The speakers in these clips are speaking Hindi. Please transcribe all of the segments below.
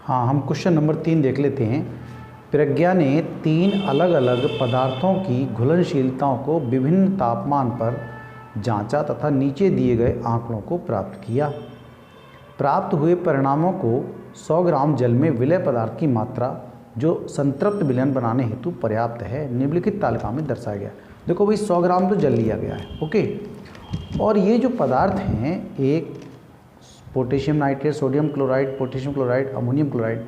हाँ, हम क्वेश्चन नंबर 3 देख लेते हैं। प्रज्ञा ने 3 अलग अलग पदार्थों की घुलनशीलताओं को विभिन्न तापमान पर जांचा तथा नीचे दिए गए आंकड़ों को प्राप्त किया। प्राप्त हुए परिणामों को 100 ग्राम जल में विलय पदार्थ की मात्रा जो संतृप्त विलयन बनाने हेतु पर्याप्त है निम्नलिखित तालिका में दर्शाया गया। देखो भाई 100 ग्राम तो जल लिया गया है, ओके। और ये जो पदार्थ हैं, एक potassium nitrate, sodium chloride, potassium chloride, ammonium chloride,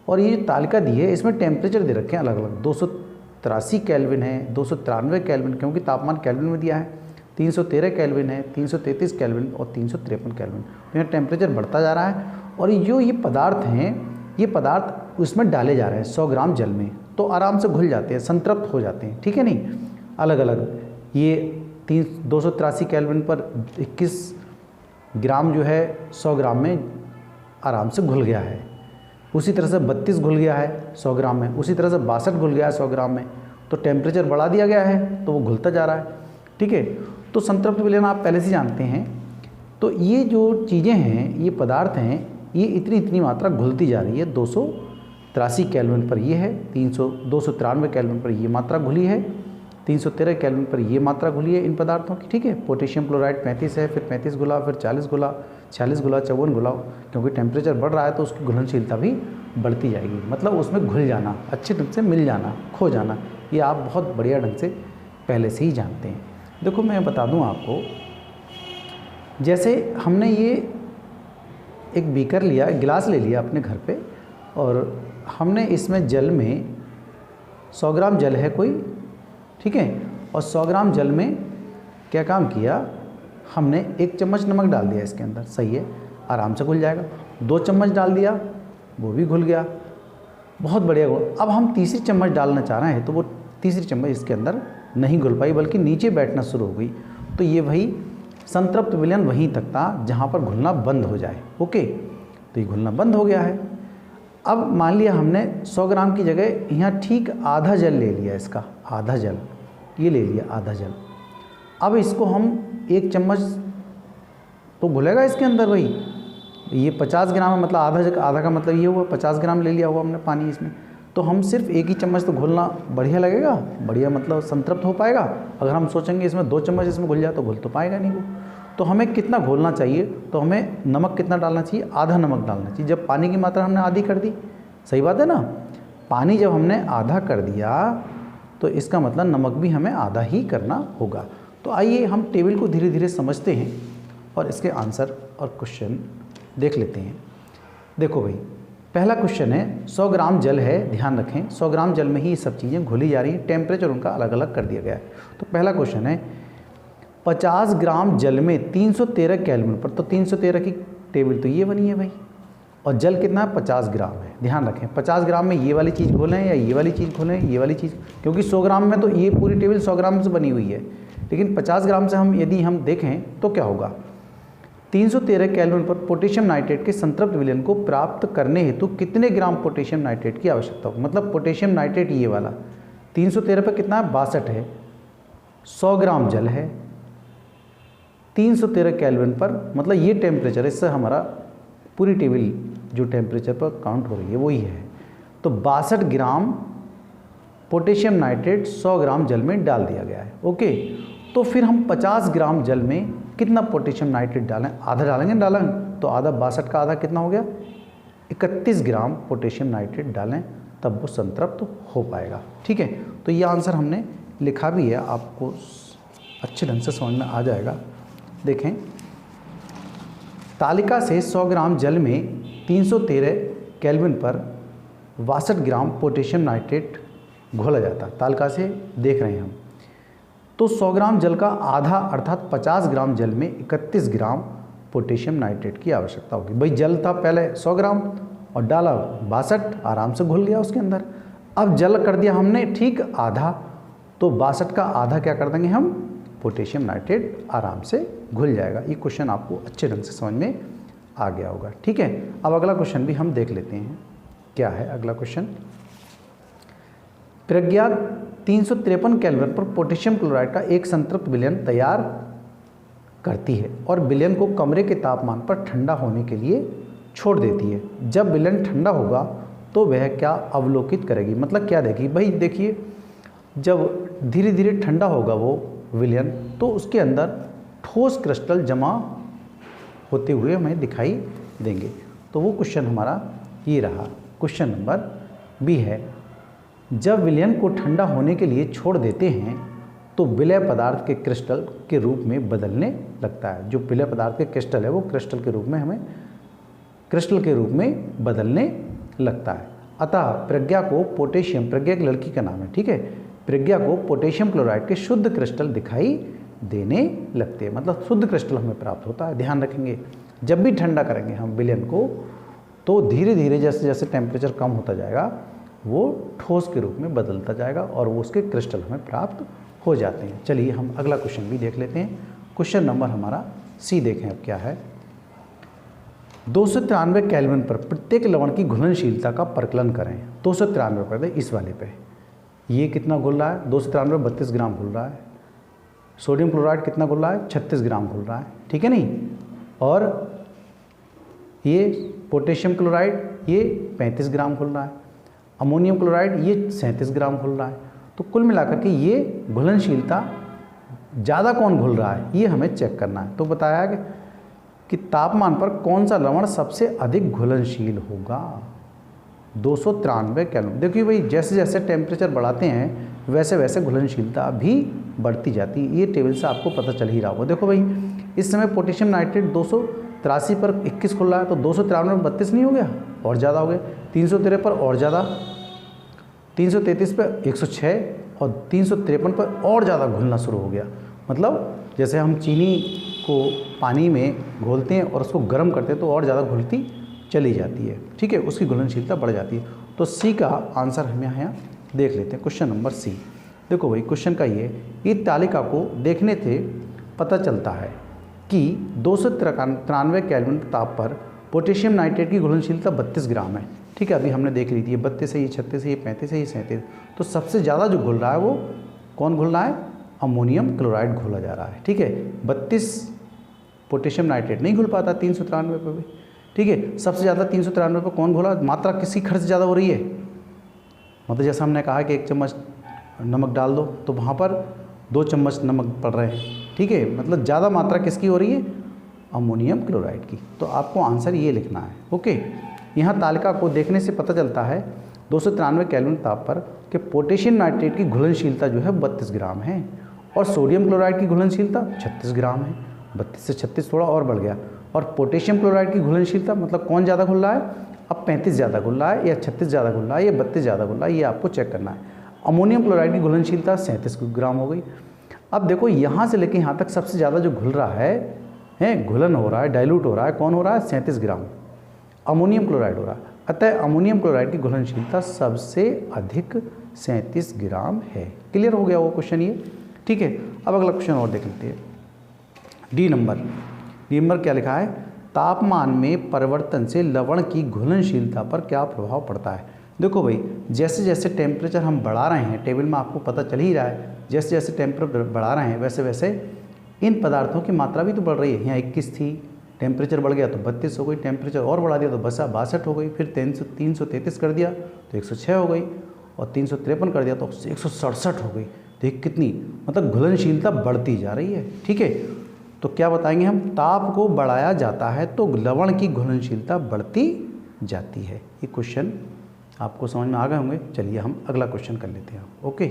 और ये जो तालिका दी है इसमें टेम्परेचर दे रखे हैं अलग अलग। 283 केल्विन है, 293 केल्विन, क्योंकि तापमान केल्विन में दिया है, 313 केल्विन है, 333 केल्विन और 353 केल्विन। तो यहाँ टेम्परेचर बढ़ता जा रहा है और जो ये पदार्थ हैं, ये पदार्थ उसमें डाले जा रहे हैं 100 ग्राम जल में, तो आराम से घुल जाते हैं, संतृप्त हो जाते हैं, ठीक है नहीं। अलग अलग ये 283 केल्विन पर 21 ग्राम जो है 100 ग्राम में आराम से घुल गया है। उसी तरह से 32 घुल गया है 100 ग्राम में, उसी तरह से 62 घुल गया है 100 ग्राम में। तो टेम्परेचर बढ़ा दिया गया है तो वो घुलता जा रहा है, ठीक है। तो संतृप्त विलयन आप पहले से जानते हैं। तो ये जो चीज़ें हैं, ये पदार्थ हैं, ये इतनी मात्रा घुलती जा रही है। 283 केल्विन पर ये है, 293 केल्विन पर ये मात्रा घुली है, 313 केल्विन पर ये मात्रा घुली है इन पदार्थों की, ठीक है। पोटेशियम क्लोराइड 35 है, फिर 35 घुला, फिर 40 घुला, 46 घुला, 54 घुला, क्योंकि टेम्परेचर बढ़ रहा है तो उसकी घुलनशीलता भी बढ़ती जाएगी। मतलब उसमें घुल जाना, अच्छे ढंग से मिल जाना, खो जाना, ये आप बहुत बढ़िया ढंग से पहले से ही जानते हैं। देखो मैं बता दूं आपको, जैसे हमने ये एक बीकर लिया, एक गिलास ले लिया अपने घर पे, और हमने इसमें जल में 100 ग्राम जल है कोई, ठीक है, और 100 ग्राम जल में क्या काम किया, हमने 1 चम्मच नमक डाल दिया इसके अंदर, सही है, आराम से घुल जाएगा। 2 चम्मच डाल दिया, वो भी घुल गया, बहुत बढ़िया घुल। अब हम तीसरी चम्मच डालना चाह रहे हैं तो वो तीसरी चम्मच इसके अंदर नहीं घुल पाई, बल्कि नीचे बैठना शुरू हो गई। तो ये वही संतृप्त विलयन वहीं तक था जहाँ पर घुलना बंद हो जाए, ओके। तो ये घुलना बंद हो गया है। अब मान लिया हमने 100 ग्राम की जगह यहाँ ठीक आधा जल ले लिया, इसका आधा जल ये ले लिया, आधा जल। अब इसको हम 1 चम्मच तो घुलेगा इसके अंदर, वही ये 50 ग्राम है, मतलब आधा का मतलब ये हुआ 50 ग्राम ले लिया हुआ हमने पानी इसमें। तो हम सिर्फ 1 ही चम्मच तो घुलना बढ़िया लगेगा, बढ़िया मतलब संतृप्त हो पाएगा। अगर हम सोचेंगे इसमें 2 चम्मच इसमें घुल जाए तो घुल तो पाएगा नहीं वो। तो हमें कितना घोलना चाहिए, तो हमें नमक कितना डालना चाहिए, आधा नमक डालना चाहिए। जब पानी की मात्रा हमने आधी कर दी, सही बात है ना, पानी जब हमने आधा कर दिया तो इसका मतलब नमक भी हमें आधा ही करना होगा। तो आइए हम टेबल को धीरे धीरे समझते हैं और इसके आंसर और क्वेश्चन देख लेते हैं। देखो भाई, पहला क्वेश्चन है 100 ग्राम जल है, ध्यान रखें 100 ग्राम जल में ही सब चीज़ें घुली जा रही हैं, टेम्परेचर उनका अलग अलग कर दिया गया है। तो पहला क्वेश्चन है 50 ग्राम जल में 313 केल्विन पर, तो 313 की टेबल तो ये बनी है भाई, और जल कितना है 50 ग्राम है। ध्यान रखें 50 ग्राम में ये वाली चीज़ घोलें या ये वाली चीज़ घोलें, ये वाली चीज़, क्योंकि 100 ग्राम में तो ये पूरी टेबल 100 ग्राम से बनी हुई है, लेकिन 50 ग्राम से हम यदि हम देखें तो क्या होगा। 313 केल्विन पर पोटेशियम नाइट्रेट के संतृप्त विलयन को प्राप्त करने हेतु कितने ग्राम पोटेशियम नाइट्रेट की आवश्यकता होगी। मतलब पोटेशियम नाइट्रेट ये वाला 313 पर कितना है, 62 है, 100 ग्राम जल है, 313 केल्विन पर, मतलब ये टेम्परेचर, इससे हमारा पूरी टेबल जो टेम्परेचर पर काउंट हो रही है वही है। तो 62 ग्राम पोटेशियम नाइट्रेट 100 ग्राम जल में डाल दिया गया है, ओके। तो फिर हम 50 ग्राम जल में कितना पोटेशियम नाइट्रेट डालें, आधा डालेंगे, तो आधा 62 का आधा कितना हो गया, 31 ग्राम पोटेशियम नाइट्रेट डालें, तब वो संतृप्त हो पाएगा, ठीक है। तो ये आंसर हमने लिखा भी है, आपको अच्छे ढंग से समझ में आ जाएगा। देखें, तालिका से 100 ग्राम जल में 313 केल्विन पर 62 ग्राम पोटेशियम नाइट्रेट घोला जाता है। तालिका से देख रहे हैं हम, तो 100 ग्राम जल का आधा अर्थात 50 ग्राम जल में 31 ग्राम पोटेशियम नाइट्रेट की आवश्यकता होगी। भाई जल था पहले 100 ग्राम और डाला 62, आराम से घुल गया उसके अंदर। अब जल कर दिया हमने ठीक आधा, तो 62 का आधा क्या कर देंगे हम, पोटेशियम नाइट्रेट, आराम से घुल जाएगा। ये क्वेश्चन आपको अच्छे ढंग से समझ में आ गया होगा, ठीक है। अब अगला क्वेश्चन भी हम देख लेते हैं, क्या है अगला क्वेश्चन। प्रज्ञा 353 केल्विन पर पोटेशियम क्लोराइड का एक संतृप्त विलयन तैयार करती है और विलयन को कमरे के तापमान पर ठंडा होने के लिए छोड़ देती है। जब विलयन ठंडा होगा तो वह क्या अवलोकित करेगी, मतलब क्या देगी भाई। देखिए जब धीरे धीरे ठंडा होगा वो विलयन, तो उसके अंदर ठोस क्रिस्टल जमा होते हुए हमें दिखाई देंगे। तो वो क्वेश्चन हमारा ये रहा, क्वेश्चन नंबर बी है। जब विलयन को ठंडा होने के लिए छोड़ देते हैं तो विलय पदार्थ के क्रिस्टल के रूप में बदलने लगता है। जो विलय पदार्थ के क्रिस्टल है वो क्रिस्टल के रूप में बदलने लगता है। अतः प्रज्ञा को पोटेशियम, प्रज्ञा एक लड़की का नाम है, ठीक है, प्रज्ञा को पोटेशियम क्लोराइड के शुद्ध क्रिस्टल दिखाई देने लगते हैं, मतलब शुद्ध क्रिस्टल हमें प्राप्त होता है। ध्यान रखेंगे जब भी ठंडा करेंगे हम विलयन को तो धीरे धीरे जैसे जैसे टेम्परेचर कम होता जाएगा वो ठोस के रूप में बदलता जाएगा और वो उसके क्रिस्टल हमें प्राप्त हो जाते हैं। चलिए हम अगला क्वेश्चन भी देख लेते हैं। क्वेश्चन नंबर हमारा सी देखें अब क्या है। 293 केल्विन पर प्रत्येक लवण की घुलनशीलता का परकलन करें। 293 पर इस वाले पे ये कितना घुल रहा है, 293 32 ग्राम घुल रहा है। सोडियम क्लोराइड कितना घुल रहा है, 36 ग्राम घुल रहा है, ठीक है नहीं। और ये पोटेशियम क्लोराइड ये 35 ग्राम घुल रहा है। अमोनियम क्लोराइड ये 37 ग्राम घुल रहा है। तो कुल मिलाकर के ये घुलनशीलता ज़्यादा कौन घुल रहा है ये हमें चेक करना है। तो बताया कि तापमान पर कौन सा लवण सबसे अधिक घुलनशील होगा। 293 केल्विन। देखिए भाई जैसे जैसे टेम्परेचर बढ़ाते हैं वैसे वैसे घुलनशीलता भी बढ़ती जाती है। ये टेबल से आपको पता चल ही रहा होगा। देखो भाई इस समय पोटेशियम नाइट्रेट 283 पर 21 खुल रहा है, तो 293 में 32 नहीं हो गया, और ज़्यादा हो गया। 313 पर और ज़्यादा, 333 पर 106 और 353 पर और ज़्यादा घुलना शुरू हो गया। मतलब जैसे हम चीनी को पानी में घोलते हैं और उसको गर्म करते हैं तो और ज़्यादा घुलती चली जाती है, ठीक है, उसकी घुलनशीलता बढ़ जाती है। तो सी का आंसर हम यहाँ देख लेते हैं, क्वेश्चन नंबर सी। देखो भाई क्वेश्चन का ये तालिका को देखने से पता चलता है कि 293 केल्विन ताप पर पोटेशियम नाइट्रेट की घुलनशीलता 32 ग्राम है, ठीक है। अभी हमने देख ली थी, ये 32 है, ये 36 है, ये 35 है, ये 37। तो सबसे ज़्यादा जो घुल रहा है वो कौन घुल रहा है, अमोनियम क्लोराइड घोला जा रहा है, ठीक है। 32 पोटेशियम नाइट्रेट नहीं घुल पाता 393 पर भी, ठीक है। सबसे ज़्यादा 393 पर कौन घोला, मात्रा किसकी खर्च ज़्यादा हो रही है, मतलब जैसा हमने कहा कि 1 चम्मच नमक डाल दो तो वहाँ पर 2 चम्मच नमक पड़ रहे हैं, ठीक है। मतलब ज़्यादा मात्रा किसकी हो रही है, अमोनियम क्लोराइड की। तो आपको आंसर ये लिखना है, ओके। यहाँ तालिका को देखने से पता चलता है 293 केल्विन ताप पर कि पोटेशियम नाइट्रेट की घुलनशीलता जो है 32 ग्राम है और सोडियम क्लोराइड की घुलनशीलता 36 ग्राम है। 32 से 36 थोड़ा और बढ़ गया। और पोटेशियम क्लोराइड की घुलनशीलता मतलब कौन ज़्यादा घुल रहा है, अब 35 ज़्यादा घुल रहा है या 36 ज़्यादा घुल रहा है या 32 ज़्यादा घुल रहा है, ये आपको चेक करना है। अमोनियम क्लोराइड की घुलनशीलता 37 ग्राम हो गई। अब देखो यहाँ से लेकर यहाँ तक सबसे ज़्यादा जो घुल रहा है घुलन हो रहा है, डाइल्यूट हो रहा है, कौन हो रहा है, 37 ग्राम अमोनियम क्लोराइड हो रहा है। अतः अमोनियम क्लोराइड की घुलनशीलता सबसे अधिक 37 ग्राम है। क्लियर हो गया वो क्वेश्चन ये, ठीक है। अब अगला क्वेश्चन और देख लेते हैं। डी नंबर क्या लिखा है, तापमान में परिवर्तन से लवण की घुलनशीलता पर क्या प्रभाव पड़ता है। देखो भाई जैसे जैसे टेम्परेचर हम बढ़ा रहे हैं, टेबल में आपको पता चल ही रहा है, जैसे जैसे टेम्परेचर बढ़ा रहे हैं वैसे वैसे इन पदार्थों की मात्रा भी तो बढ़ रही है। यहाँ 21 थी, टेम्परेचर बढ़ गया तो 32 हो गई, टेम्परेचर और बढ़ा दिया तो 62 हो गई, फिर 333 कर दिया तो 106 हो गई, और 353 कर दिया तो 167 हो गई। देख कितनी मतलब घुलनशीलता बढ़ती जा रही है, ठीक है। तो क्या बताएंगे हम, ताप को बढ़ाया जाता है तो लवण की घुलनशीलता बढ़ती जाती है। ये क्वेश्चन आपको समझ में आ गए होंगे। चलिए हम अगला क्वेश्चन कर लेते हैं, ओके।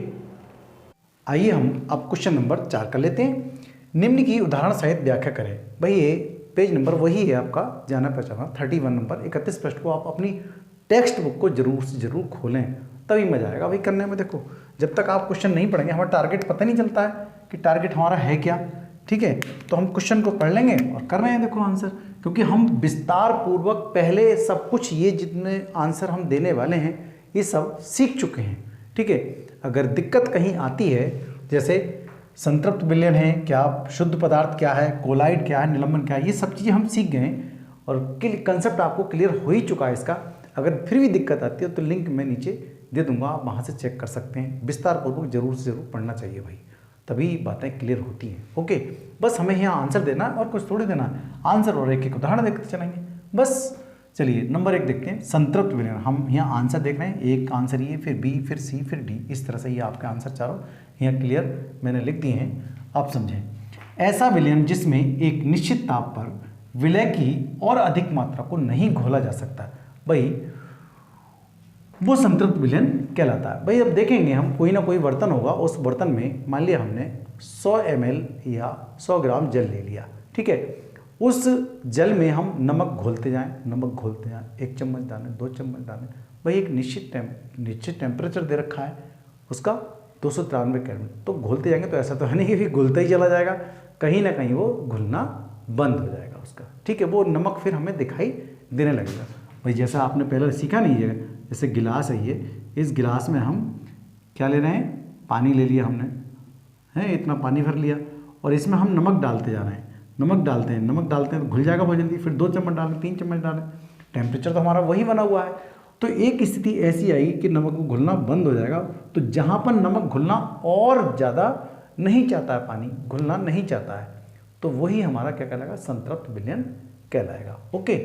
आइए हम अब क्वेश्चन नंबर 4 कर लेते हैं। निम्न की उदाहरण सहित व्याख्या करें। भाई ये पेज नंबर वही है आपका जाना पहचाना 31 नंबर 31 पृष्ठ को आप अपनी टेक्स्ट बुक को जरूर से जरूर खोलें, तभी मजा आएगा भाई करने में। देखो जब तक आप क्वेश्चन नहीं पढ़ेंगे हमारा टारगेट पता नहीं चलता है कि टारगेट हमारा है क्या, ठीक है। तो हम क्वेश्चन को पढ़ लेंगे और कर रहे हैं देखो आंसर, क्योंकि हम विस्तार पूर्वक पहले सब कुछ ये जितने आंसर हम देने वाले हैं ये सब सीख चुके हैं, ठीक है। अगर दिक्कत कहीं आती है, जैसे संतृप्त विलयन है क्या, शुद्ध पदार्थ क्या है, कोलाइड क्या है, निलंबन क्या है, ये सब चीज़ें हम सीख गए और कंसेप्ट आपको क्लियर हो ही चुका है इसका। अगर फिर भी दिक्कत आती है तो लिंक मैं नीचे दे दूंगा, आप वहाँ से चेक कर सकते हैं। विस्तार पूर्वक जरूर से जरूर पढ़ना चाहिए भाई, तभी बातें क्लियर होती हैं, ओके। बस हमें यहाँ आंसर देना और कुछ थोड़ी देना, आंसर और एक एक उदाहरण देखते चलेंगे, बस चलिए नंबर 1 देखते हैं, संतृप्त विलयन। हम यहाँ आंसर देख रहे हैं, एक आंसर ये, फिर बी, फिर सी, फिर डी, इस तरह से ये आपके आंसर चारों यहाँ क्लियर मैंने लिख दिए हैं, आप समझें। ऐसा विलयन जिसमें एक निश्चित ताप पर विलय की और अधिक मात्रा को नहीं घोला जा सकता, भाई वो संतृप्त विलयन कहलाता है। भाई अब देखेंगे हम, कोई ना कोई बर्तन होगा, उस बर्तन में मान लिया हमने 100 ml या 100 ग्राम जल ले लिया, ठीक है। उस जल में हम नमक घोलते जाएं, नमक घोलते जाएं, 1 चम्मच डालें, 2 चम्मच डालें, भाई एक निश्चित टेम्परेचर दे रखा है उसका 293 केल्विन, तो घोलते जाएंगे तो ऐसा तो है नहीं कि फिर घुलता ही चला जाएगा, कहीं ना कहीं वो घुलना बंद हो जाएगा उसका, ठीक है। वो नमक फिर हमें दिखाई देने लगेगा। भाई जैसा आपने पहले सीखा नहीं है, जैसे गिलास है ये, इस गिलास में हम क्या ले रहे हैं, पानी ले लिया हमने, है इतना पानी भर लिया, और इसमें हम नमक डालते जा रहे हैं, नमक डालते हैं तो घुल जाएगा बहुत जल्दी, फिर 2 चम्मच डालें, 3 चम्मच डालें, टेम्परेचर तो हमारा वही बना हुआ है। तो एक स्थिति ऐसी आई कि नमक को घुलना बंद हो जाएगा, तो जहाँ पर नमक घुलना और ज़्यादा नहीं चाहता है, पानी घुलना नहीं चाहता है, तो वही हमारा क्या कहलाएगा, संतृप्त विलयन कहलाएगा। ओके,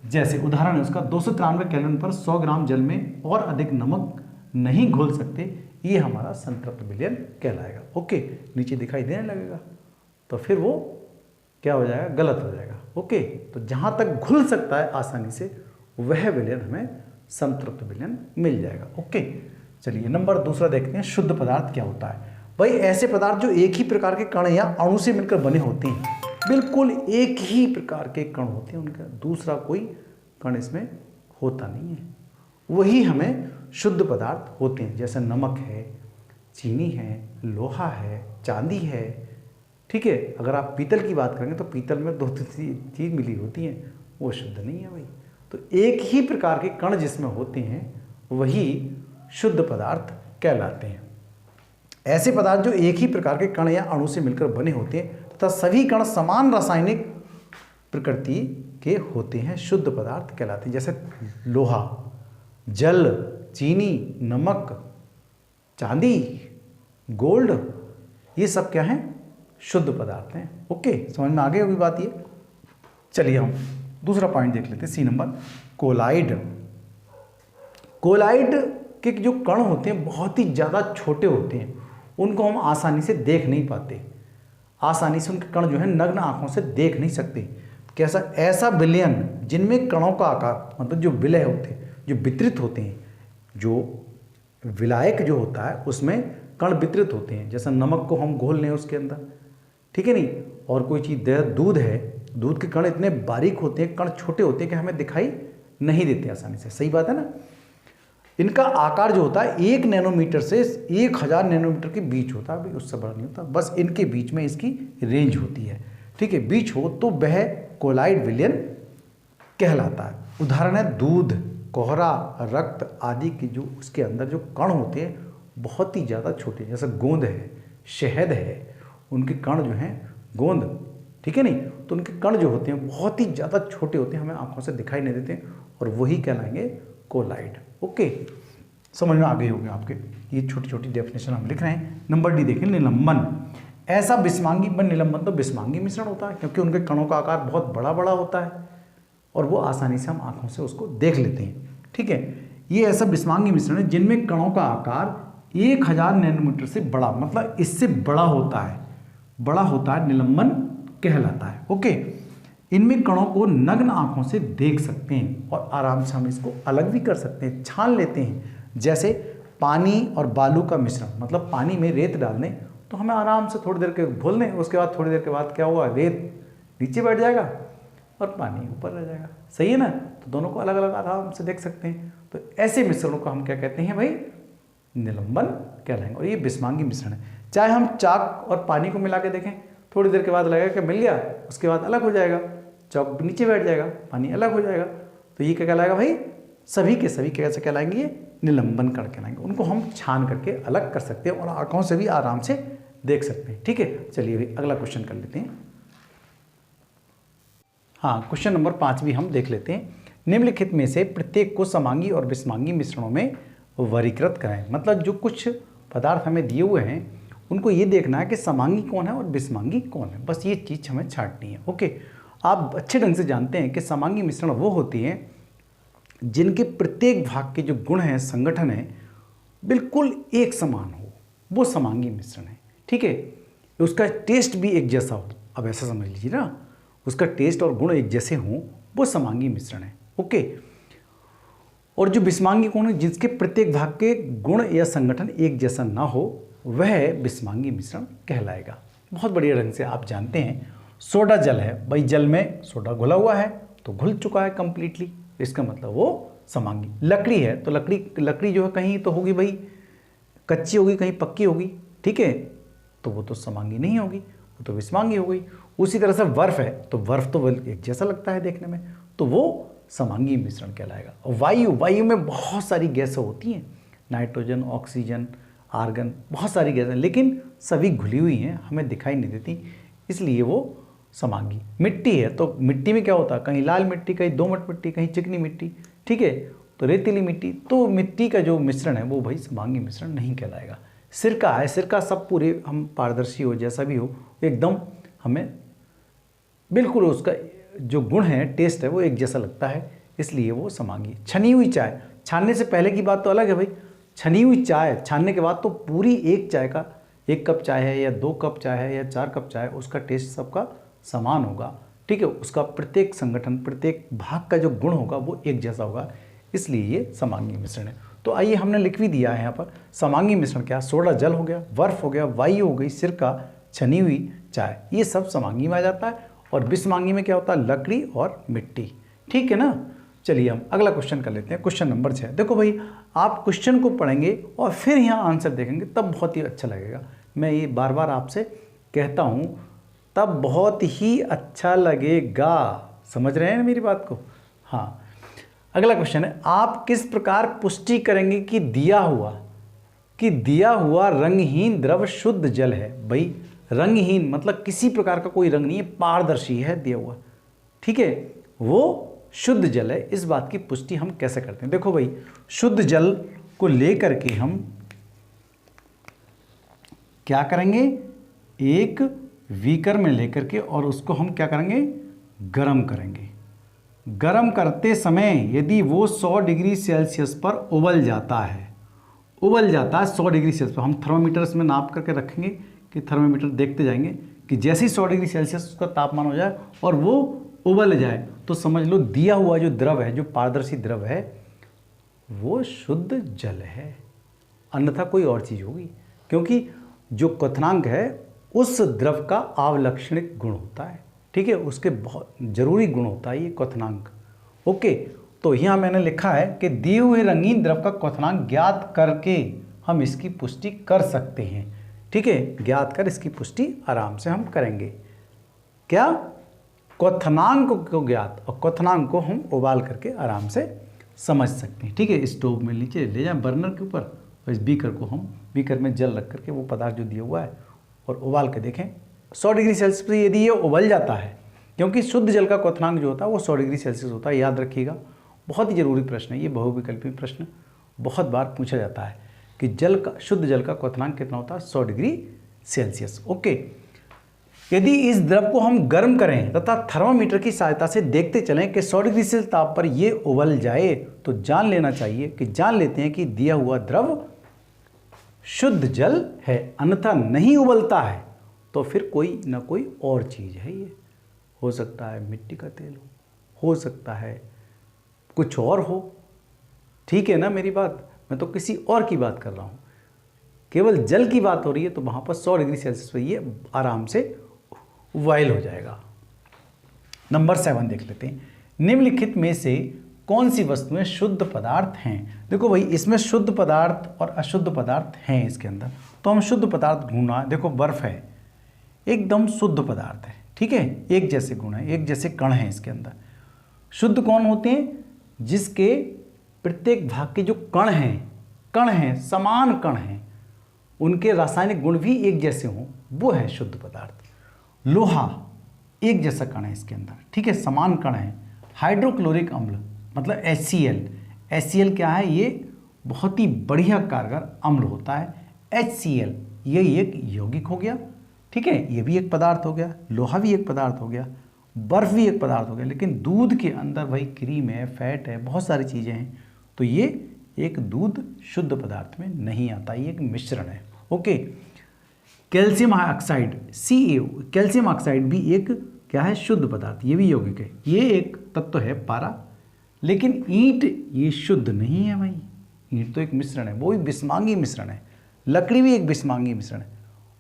जैसे उदाहरण है उसका, 293 केल्विन पर 100 ग्राम जल में और अधिक नमक नहीं घोल सकते, ये हमारा संतृप्त विलयन कहलाएगा। ओके, नीचे दिखाई देने लगेगा, तो फिर वो क्या हो जाएगा, गलत हो जाएगा। ओके, तो जहाँ तक घुल सकता है आसानी से, वह विलयन हमें संतृप्त विलयन मिल जाएगा। ओके, चलिए नंबर 2 देखते हैं, शुद्ध पदार्थ क्या होता है। भाई ऐसे पदार्थ जो एक ही प्रकार के कण या अणु से मिलकर बने होते हैं, बिल्कुल एक ही प्रकार के कण होते हैं, उनका दूसरा कोई कण इसमें होता नहीं है, वही हमें शुद्ध पदार्थ होते हैं। जैसे नमक है, चीनी है, लोहा है, चांदी है, ठीक है। अगर आप पीतल की बात करेंगे तो पीतल में 2 चीज़ मिली होती हैं, वो शुद्ध नहीं है भाई। तो एक ही प्रकार के कण जिसमें होते हैं वही शुद्ध पदार्थ कहलाते हैं। ऐसे पदार्थ जो एक ही प्रकार के कण या अणु से मिलकर बने होते हैं तथा सभी कण समान रासायनिक प्रकृति के होते हैं, शुद्ध पदार्थ कहलाते हैं। जैसे लोहा, जल, चीनी, नमक, चांदी, गोल्ड, ये सब क्या हैं, शुद्ध पदार्थ हैं। ओके, समझ में आ गई होगी बात ये। चलिए हम दूसरा पॉइंट देख लेते हैं, सी नंबर, कोलाइड। कोलाइड के जो कण होते हैं बहुत ही ज़्यादा छोटे होते हैं, उनको हम आसानी से देख नहीं पाते, आसानी से उनके कण जो है नग्न आंखों से देख नहीं सकते। कैसा, ऐसा विलयन जिनमें कणों का आकार, मतलब जो विलय होते हैं, जो वितरित होते हैं, जो विलायक जो होता है उसमें कण वितरित होते हैं। जैसा नमक को हम घोल लें उसके अंदर, ठीक है नहीं, और कोई चीज़ दूध है, दूध के कण इतने बारीक होते हैं, कण छोटे होते हैं कि हमें दिखाई नहीं देते आसानी से, सही बात है ना। इनका आकार जो होता है 1 नैनोमीटर से 1000 नैनोमीटर के बीच होता है, अभी उससे बड़ा नहीं होता, बस इनके बीच में इसकी रेंज होती है, ठीक है। बीच हो तो वह कोलाइड विलयन कहलाता है। उदाहरण है दूध, कोहरा, रक्त आदि की जो उसके अंदर जो कण होते हैं बहुत ही ज़्यादा छोटे, जैसे गोंद है, शहद है, उनके कण जो हैं गोंद, ठीक है नहीं, तो उनके कण जो होते हैं बहुत ही ज़्यादा छोटे होते हैं, हमें आंखों से दिखाई नहीं देते, और वही कहलाएंगे कोलाइड। ओके, समझ में आ गई होगी आपके, ये छोटी छोटी डेफिनेशन हम लिख रहे हैं। नंबर डी देखें, निलंबन। ऐसा विस्मांगी व निलंबन तो विस्मांगी मिश्रण होता है, क्योंकि उनके कणों का आकार बहुत बड़ा बड़ा होता है और वो आसानी से हम आंखों से उसको देख लेते हैं, ठीक है। ये ऐसा विस्मांगी मिश्रण है जिनमें कणों का आकार 1000 नैनोमीटर से बड़ा, मतलब इससे बड़ा होता है, निलंबन कहलाता है। ओके, इनमें कणों को नग्न आंखों से देख सकते हैं और आराम से हम इसको अलग भी कर सकते हैं, छान लेते हैं। जैसे पानी और बालू का मिश्रण, मतलब पानी में रेत डाल दें तो हमें आराम से थोड़ी देर के घोल दें, उसके बाद थोड़ी देर के बाद क्या होगा, रेत नीचे बैठ जाएगा और पानी ऊपर रह जाएगा, सही है ना। तो दोनों को अलग अलग आराम से देख सकते हैं। तो ऐसे मिश्रणों को हम क्या कहते हैं भाई, निलंबन कहलाएंगे, और ये विस्मांगी मिश्रण है। चाहे हम चाक और पानी को मिला के देखें, थोड़ी देर के बाद लगेगा कि मिल गया, उसके बाद अलग हो जाएगा, चाक नीचे बैठ जाएगा, पानी अलग हो जाएगा, तो ये क्या कहलाएगा भाई, सभी के सभी कैसे कहलाएंगे, ये निलंबन कण कहलाएंगे। उनको हम छान करके अलग कर सकते हैं और आंखों से भी आराम से देख सकते हैं, ठीक है। चलिए भाई अगला क्वेश्चन कर लेते हैं। हाँ, क्वेश्चन नंबर 5 भी हम देख लेते हैं। निम्नलिखित में से प्रत्येक को समांगी और विस्मांगी मिश्रणों में वर्गीकृत करें। मतलब जो कुछ पदार्थ हमें दिए हुए हैं उनको ये देखना है कि समांगी कौन है और विस्मांगी कौन है, बस ये चीज़ हमें छांटनी है। ओके, आप अच्छे ढंग से जानते हैं कि समांगी मिश्रण वो होती हैं जिनके प्रत्येक भाग के जो गुण हैं, संगठन है, बिल्कुल एक समान हो, वो समांगी मिश्रण है। ठीक है, उसका टेस्ट भी एक जैसा हो, अब ऐसा समझ लीजिए ना, उसका टेस्ट और गुण एक जैसे हों, वो समांगी मिश्रण है। ओके, और जो विषमांगी गुण है, जिसके प्रत्येक भाग के गुण या संगठन एक जैसा ना हो, वह विषमांगी मिश्रण कहलाएगा। बहुत बढ़िया ढंग से आप जानते हैं। सोडा जल है भाई, जल में सोडा घुला हुआ है तो घुल चुका है कंप्लीटली, इसका मतलब वो समांगी। लकड़ी है तो लकड़ी जो है कहीं तो होगी भाई कच्ची होगी, कहीं पक्की होगी, ठीक है, तो वो तो समांगी नहीं होगी, वो तो विषमांगी हो गई। उसी तरह से बर्फ है तो बर्फ तो एक जैसा लगता है देखने में, तो वो समांगी मिश्रण कहलाएगा। और वायु में बहुत सारी गैसें होती हैं, नाइट्रोजन, ऑक्सीजन, आर्गन, बहुत सारी गैसें, लेकिन सभी घुली हुई हैं, हमें दिखाई नहीं देती, इसलिए वो समांगी। मिट्टी है तो मिट्टी में क्या होता है, कहीं लाल मिट्टी, कहीं दोमट मिट्टी, कहीं चिकनी मिट्टी, ठीक है, तो रेतीली मिट्टी, तो मिट्टी का जो मिश्रण है वो भाई समांगी मिश्रण नहीं कहलाएगा। सिरका है, सिरका सब पूरे हम पारदर्शी हो, जैसा भी हो, एकदम हमें बिल्कुल उसका जो गुण है, टेस्ट है, वो एक जैसा लगता है, इसलिए वो समांगी। छनी हुई चाय, छानने से पहले की बात तो अलग है भाई, छनी हुई चाय छानने के बाद तो पूरी एक चाय का, 1 कप चाय है या 2 कप चाय है या 4 कप चाय, उसका टेस्ट सबका समान होगा, ठीक है, उसका प्रत्येक संगठन, प्रत्येक भाग का जो गुण होगा वो एक जैसा होगा, इसलिए ये समांगी मिश्रण है। तो आइए हमने लिख भी दिया है यहाँ पर, समांगी मिश्रण क्या, सोडा जल हो गया, बर्फ हो गया, वायु हो गई, सिरका, छनी हुई चाय, ये सब समांगी में आ जाता है। और विषमांगी में क्या होता है, लकड़ी और मिट्टी, ठीक है ना। चलिए हम अगला क्वेश्चन कर लेते हैं, क्वेश्चन नंबर 6। देखो भाई, आप क्वेश्चन को पढ़ेंगे और फिर यहाँ आंसर देखेंगे, तब बहुत ही अच्छा लगेगा। मैं ये बार बार आपसे कहता हूँ, तब बहुत ही अच्छा लगेगा। समझ रहे हैं मेरी बात को? हाँ, अगला क्वेश्चन है, आप किस प्रकार पुष्टि करेंगे कि दिया हुआ रंगहीन द्रव शुद्ध जल है। भाई रंगहीन मतलब किसी प्रकार का कोई रंग नहीं है, पारदर्शी है दिया हुआ, ठीक है, वो शुद्ध जल है। इस बात की पुष्टि हम कैसे करते हैं? देखो भाई, शुद्ध जल को लेकर के हम क्या करेंगे, एक बीकर में लेकर के, और उसको हम क्या करेंगे, गर्म करेंगे। गर्म करते समय यदि वो 100 डिग्री सेल्सियस पर उबल जाता है 100 डिग्री सेल्सियस पर, हम थर्मामीटर में नाप करके रखेंगे कि थर्मामीटर देखते जाएंगे कि जैसे ही 100 डिग्री सेल्सियस उसका तापमान हो जाए और वो उबल जाए, तो समझ लो दिया हुआ जो द्रव है, जो पारदर्शी द्रव है, वो शुद्ध जल है, अन्यथा कोई और चीज़ होगी। क्योंकि जो क्वथनांक है उस द्रव का आवलक्षणिक गुण होता है, ठीक है, उसके बहुत जरूरी गुण होता है ये क्वथनांक। ओके, तो यहाँ मैंने लिखा है कि दिए हुए रंगीन द्रव का क्वथनांक ज्ञात करके हम इसकी पुष्टि कर सकते हैं, ठीक है, ज्ञात कर इसकी पुष्टि आराम से हम करेंगे। क्या, क्वथनांक को ज्ञात, और क्वथनांक को हम उबाल करके आराम से समझ सकते हैं, ठीक है। स्टोव में नीचे ले जाएं बर्नर के ऊपर, और इस बीकर को हम बीकर में जल रख करके वो पदार्थ जो दिया हुआ है और उबाल के देखें 100 डिग्री सेल्सियस पर यदि ये उबल जाता है, क्योंकि शुद्ध जल का क्वथनांक जो होता है वो 100 डिग्री सेल्सियस होता है, याद रखिएगा, बहुत ही जरूरी प्रश्न है ये, बहुविकल्पी प्रश्न बहुत बार पूछा जाता है कि जल का, शुद्ध जल का क्वथनांक कितना होता है, 100 डिग्री सेल्सियस। ओके, यदि इस द्रव को हम गर्म करें तथा थर्मामीटर की सहायता से देखते चलें कि 100 डिग्री सेल्सियस ताप पर ये उबल जाए, तो जान लेते हैं कि दिया हुआ द्रव शुद्ध जल है, अन्यथा नहीं उबलता है तो फिर कोई ना कोई और चीज़ है, ये हो सकता है मिट्टी का तेल हो सकता है कुछ और हो, ठीक है ना मेरी बात, मैं तो किसी और की बात कर रहा हूँ, केवल जल की बात हो रही है, तो वहाँ पर 100 डिग्री सेल्सियस पर ये आराम से बॉयल हो जाएगा। नंबर 7 देख लेते हैं, निम्नलिखित में से कौन सी वस्तुएं शुद्ध पदार्थ हैं। देखो भाई, इसमें शुद्ध पदार्थ और अशुद्ध पदार्थ हैं इसके अंदर, तो हम शुद्ध पदार्थ ढूंढना है। देखो बर्फ है, एकदम शुद्ध पदार्थ है, ठीक है, एक जैसे गुण है, एक जैसे कण है इसके अंदर। शुद्ध कौन होते हैं, जिसके प्रत्येक भाग के जो कण हैं, समान कण हैं, उनके रासायनिक गुण भी एक जैसे हों, वो है शुद्ध पदार्थ। लोहा एक जैसा कण है इसके अंदर, ठीक है, समान कण है। हाइड्रोक्लोरिक अम्ल मतलब HCl क्या है, ये बहुत ही बढ़िया कारगर अम्ल होता है। HCl ये एक यौगिक हो गया, ठीक है, ये भी एक पदार्थ हो गया, लोहा भी एक पदार्थ हो गया। बर्फ़ भी एक पदार्थ हो गया, लेकिन दूध के अंदर भाई क्रीम है, फैट है, बहुत सारी चीज़ें हैं, तो ये एक दूध शुद्ध पदार्थ में नहीं आता, ये एक मिश्रण है। Okay, calcium oxide CaO, calcium oxide भी एक क्या है, शुद्ध पदार्थ, ये भी यौगिक है, ये एक तत्व है पारा। लेकिन ईंट ये शुद्ध नहीं है भाई, ईंट तो एक मिश्रण है, वो भी बिस्मांगी मिश्रण है, लकड़ी भी एक बिस्मांगी मिश्रण है।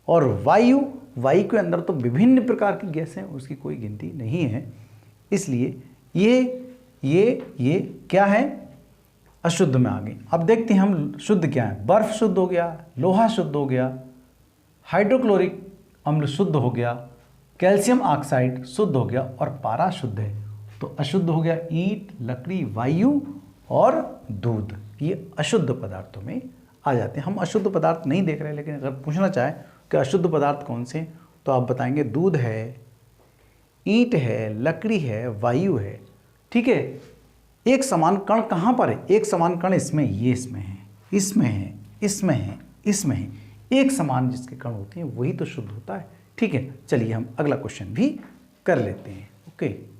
और वायु के अंदर तो विभिन्न प्रकार की गैस हैं, उसकी कोई गिनती नहीं है, इसलिए ये क्या है, अशुद्ध में आ गई। अब देखते हैं हम शुद्ध क्या है। बर्फ शुद्ध हो गया, लोहा शुद्ध हो गया, हाइड्रोक्लोरिक अम्ल शुद्ध हो गया, कैल्शियम ऑक्साइड शुद्ध हो गया और पारा शुद्ध है। तो अशुद्ध हो गया ईंट, लकड़ी, वायु और दूध, ये अशुद्ध पदार्थों में आ जाते हैं। हम अशुद्ध पदार्थ नहीं देख रहे, लेकिन अगर पूछना चाहे कि अशुद्ध पदार्थ कौन से, तो आप बताएंगे दूध है, ईंट है, लकड़ी है, वायु है। ठीक है, एक समान कण कहाँ पर है, एक समान कण इसमें, ये इसमें है, इसमें है, इसमें है, इसमें है, एक समान जिसके कण होते हैं वही तो शुद्ध होता है। ठीक है, चलिए हम अगला क्वेश्चन भी कर लेते हैं। ओके।